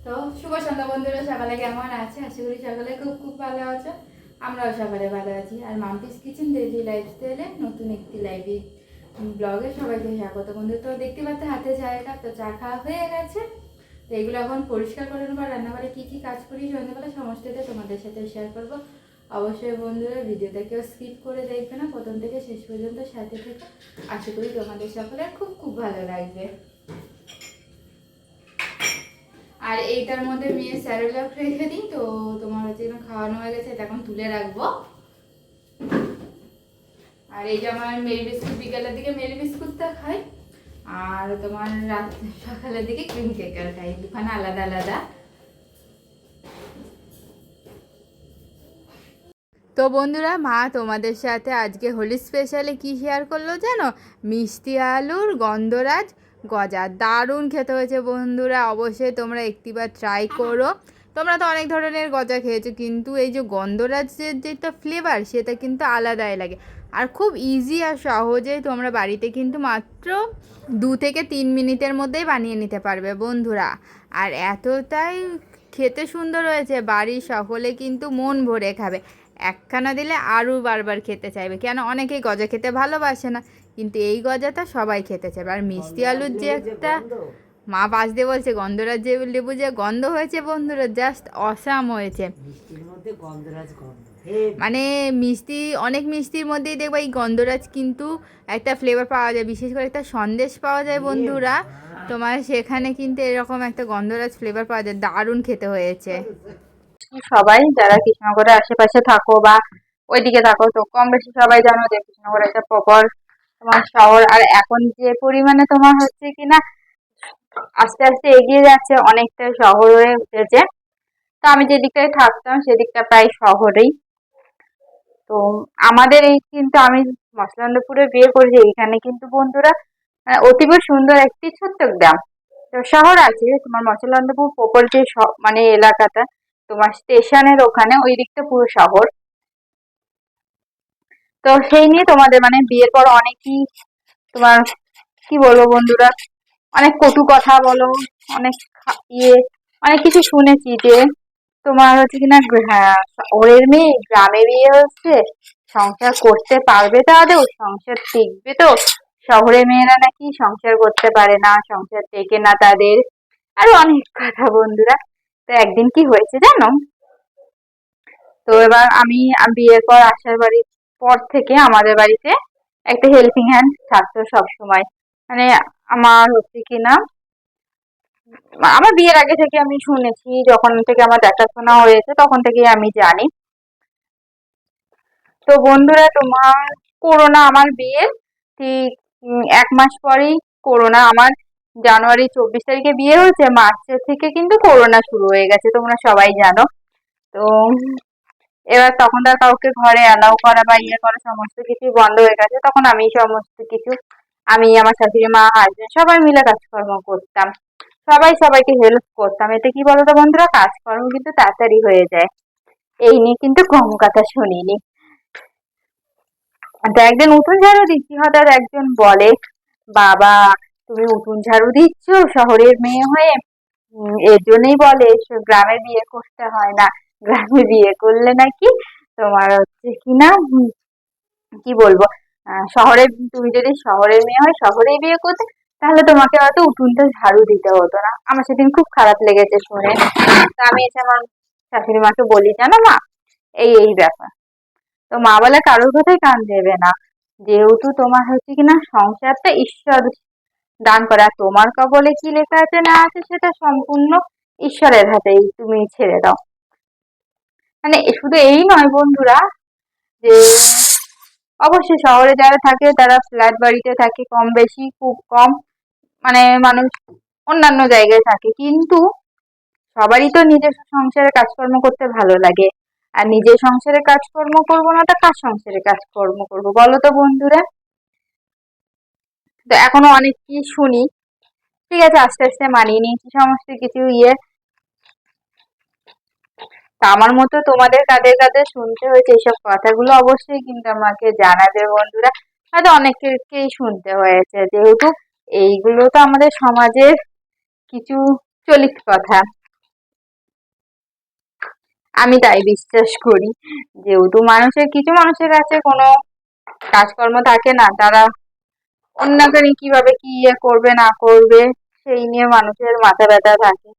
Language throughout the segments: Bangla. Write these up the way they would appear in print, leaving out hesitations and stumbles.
তো শুভ সন্ধ্যা বন্ধুরা, সকালে কেমন আছে? আশা করি সকালে খুব খুব ভালো আছো। আমরাও সকালে ভালো আছি। আর মাম্পিস কিচেন ডেইলি লাইফস্টাইলে নতুন একটি লাইভে ব্লগে সবাইকে স্বাগত। বন্ধু তো দেখতে পাচ্ছ হাতে চায়ের তো চা খাওয়া হয়ে গেছে। তো এগুলো এখন পরিষ্কার করে নেবো। রান্নাঘরে কী কী কাজ করি সন্ধ্যাবেলা সমস্তটা তোমাদের সাথে শেয়ার করবো। অবশ্যই বন্ধুরা ভিডিওটা কেউ স্কিপ করে দেখবে না, প্রথম থেকে শেষ পর্যন্ত সাথে থেকে। আশা করি তোমাদের সকলের খুব খুব ভালো লাগবে। আর এইটার মধ্যে মেয়ে স্যারেলাক রেখে দিই, তো তোমার হচ্ছে খাওয়ানো হয়ে গেছে, এটা এখন তুলে রাখবো। আর এই যে আমার মেরি বিস্কুট, বিকালের দিকে মেরি বিস্কুটটা খাই, আর তোমার রাত সকালের দিকে ক্রিম কেকার খাই, দুখানে আলাদা আলাদা। তো বন্ধুরা, মা তোমাদের সাথে আজকে হোলি স্পেশালে কি শেয়ার করলো জানো? মিষ্টি আলুর গন্ধরাজ গজা, দারুণ খেতে হয়েছে বন্ধুরা। অবশ্যই তোমরা একটিবার ট্রাই করো। তোমরা তো অনেক ধরনের গজা খেয়েছো, কিন্তু এই যে গন্ধরাজের যেটা ফ্লেভার সেটা কিন্তু আলাদাই লাগে। আর খুব ইজি আর সহজেই তোমরা বাড়িতে কিন্তু মাত্র 2 থেকে 3 মিনিটের মধ্যেই বানিয়ে নিতে পারবে বন্ধুরা। আর এতটাই খেতে সুন্দর হয়েছে, বাড়ির সকলে কিন্তু মন ভরে খাবে। একখানা দিলে আরও বারবার খেতে চাইবে, কেন অনেকেই গজা খেতে ভালোবাসে না, কিন্তু এই গজাটা সবাই খেতে চাইবে। আর মিষ্টি আলুর যে একটা মা পাশ দিয়ে বলছে গন্ধরাজ যে লেবু যে গন্ধ হয়েছে বন্ধুরা, জাস্ট অসাম হয়েছে। মানে মিষ্টি, অনেক মিষ্টির মধ্যেই দেখবা এই গন্ধরাজ কিন্তু একটা ফ্লেভার পাওয়া যায়, বিশেষ করে একটা সন্দেশ পাওয়া যায় বন্ধুরা, তোমার সেখানে কিন্তু এরকম একটা গন্ধরাজ ফ্লেভার পাওয়া যায়, দারুণ খেতে হয়েছে। সবাই যারা কৃষ্ণনগরের আশেপাশে থাকো বা ওইদিকে থাকো, তো কম বেশি সবাই জানো যে কৃষ্ণনগর একটা প্রপার তোমার শহর। আর এখন যে পরিমাণে তোমার হচ্ছে কিনা আস্তে আস্তে এগিয়ে যাচ্ছে, অনেকটা শহর হয়ে উঠেছে। তো আমি যে দিকটায় থাকতাম সেদিকটা প্রায় শহরেই। তো আমাদের এই কিন্তু আমি মসলান্দপুরে বিয়ে করেছি, এখানে কিন্তু বন্ধুরা অতীব সুন্দর একটি ছোট্ট গ্রাম। তো শহর আছে তোমার মসলান্দপুর প্রপার যে মানে এলাকাটা তোমার স্টেশনের ওখানে, ওই দিকটা পুরো শহর। তো সেই নিয়ে তোমাদের মানে বিয়ের পর অনেকই তোমার কি বলবো বন্ধুরা, অনেক কটু কথা বলো, অনেক ইয়ে অনেক কিছু শুনেছি যে তোমার হচ্ছে কিনা হ্যাঁ ওরের মেয়ে গ্রামে বিয়ে হচ্ছে, সংসার করতে পারবে তো আদৌ, সংসার টিকবে তো? শহরের মেয়েরা নাকি সংসার করতে পারে না, সংসার টেকে না তাদের, আরো অনেক কথা বন্ধুরা। তো একদিন কি হয়েছে জানো? তো এবার আমি বিয়ের পর আসার বাড়ির পর থেকে আমাদের বাড়িতে একটা হেল্পিং হ্যান্ড থাকতো সব সময়। মানে আমার হচ্ছে কিনা আমার বিয়ের আগে থেকে আমি শুনেছি, যখন থেকে আমার দেখাশোনা হয়েছে তখন থেকেই আমি জানি। তো বন্ধুরা তোমার করোনা, আমার বিয়ের ঠিক 1 মাস পরেই করোনা আমার, জানুয়ারি 24 তারিখে বিয়ে হয়েছে, মার্চের থেকে কিন্তু করোনা শুরু হয়ে গেছে, তোমরা সবাই জানো। তো এবার তখন তার কাউকে ঘরে অ্যালাউ করা বা ইয়ে করা সমস্ত কিছু বন্ধ হয়ে গেছে, তখন আমি সমস্ত কিছু, আমি আমার শাশুড়ি মা হাজবেন্ড সবাই মিলে কাজকর্ম করতাম, সবাই সবাইকে হেল্প করতাম। এতে কি বলতো বন্ধুরা, কাজকর্ম কিন্তু তাড়াতাড়ি হয়ে যায়। এই নিয়ে কিন্তু কম কথা শুনিনি। তো একদিন উঠোন ঝাড়ু দিচ্ছি, হঠাৎ একজন বলে, বাবা তুমি উঠোন ঝাড়ু দিচ্ছ শহরের মেয়ে হয়ে? এর জন্যই বলে গ্রামে বিয়ে করতে হয় না, গ্রামে বিয়ে করলে নাকি তোমার হচ্ছে কিনা কি বলবো, শহরে, তুমি যদি শহরের মেয়ে হয় শহরেই বিয়ে করতে, তাহলে তোমাকে হয়তো উঠোনটা ঝাড়ু দিতে হতো না। আমার সেদিন খুব খারাপ লেগেছে শুনে। তো আমি এসে আমার শাশুড়ি মাকে বলি, জানো মা, এই এই ব্যাপার। তো মা বলে কারোর কথাই কান দেবে না, যেহেতু তোমার হচ্ছে কিনা সংসারটা ঈশ্বর দান করে, আর তোমার কবলে কি লেখা আছে না আছে সেটা সম্পূর্ণ ঈশ্বরের হাতেই, তুমি ছেড়ে দাও। মানে শুধু এই নয় বন্ধুরা, যে অবশ্যই শহরে যারা থাকে তারা ফ্ল্যাট বাড়িতে থাকে, কম বেশি খুব কম মানে মানুষ অন্যান্য জায়গায় থাকে, কিন্তু সবারই তো নিজস্ব সংসারে কাজকর্ম করতে ভালো লাগে। আর নিজের সংসারে কাজকর্ম করবো না তো কার সংসারে কাজকর্ম করবো বলো তো বন্ধুরা? তো এখনো অনেক কি শুনি, ঠিক আছে আস্তে আস্তে মানিয়ে নিয়েছি সমস্ত কিছু ইয়ে। তা আমার মতো তোমাদের কাদের কাদের শুনতে হয়েছে এইসব কথাগুলো অবশ্যই কিন্তু আমাকে জানাবে বন্ধুরা। হয়তো অনেকেরকেই শুনতে হয়েছে, যেহেতু এইগুলো তো আমাদের সমাজের কিছু চলিত কথা। আমি তাই বিশ্বাস করি। যেহেতু কিছু মানুষের কাছে কোনো কাজকর্ম থাকে না, তারা অন্যকে নিয়ে কিভাবে কি করবে না করবে সেই নিয়ে মানুষের মাথা ব্যথা থাকে।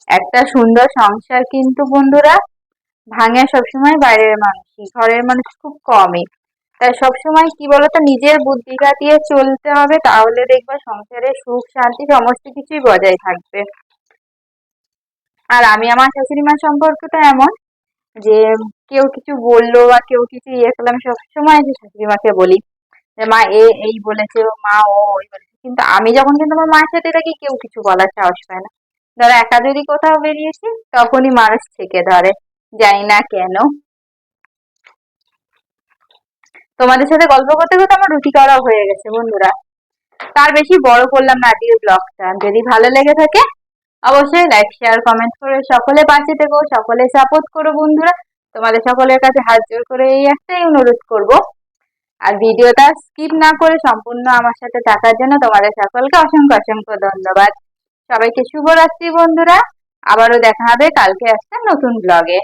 একটা সুন্দর সংসার কিন্তু বন্ধুরা ভাঙে সবসময় বাইরের মানুষই, ঘরের মানুষ খুব কমই। তাই সবসময় কি বলতো, নিজের বুদ্ধি খাটিয়ে চলতে হবে, তাহলে দেখবা সংসারে সুখ শান্তি সমস্ত কিছুই বজায় থাকবে। আর আমি আমার শাশুড়ি মা সম্পর্কটা এমন যে কেউ কিছু বললো বা কেউ কিছু করলো, আমি সবসময় যে শাশুড়ি মাকে বলি যে মা এই বলেছে, মা ওই বলেছে, কিন্তু আমি যখন কিন্তু আমার মায়ের সাথে থাকি কেউ কিছু বলার সাহস পায় না। ধরো একা যদি কোথাও বেরিয়েছি তখনই মানুষ থেকে ধরে, জানি না কেন। তোমাদের সাথে গল্প করতে করতে আমার রুটি করা হয়ে গেছে বন্ধুরা। তার বেশি বড় করলাম না আজকের ব্লগটা। যদি ভালো লেগে থাকে অবশ্যই লাইক শেয়ার কমেন্ট করে সকলে পাশে থেকো, সকলে সাপোর্ট করো বন্ধুরা। তোমাদের সকলের কাছে হাত জোর করে এই একটাই অনুরোধ করব, আর ভিডিওটা স্কিপ না করে সম্পূর্ণ আমার সাথে থাকার জন্য তোমাদের সকলকে অসংখ্য অসংখ্য ধন্যবাদ। সবাইকে শুভরাত্রি বন্ধুরা। আবারও দেখা হবে কালকে একটা নতুন ব্লগে।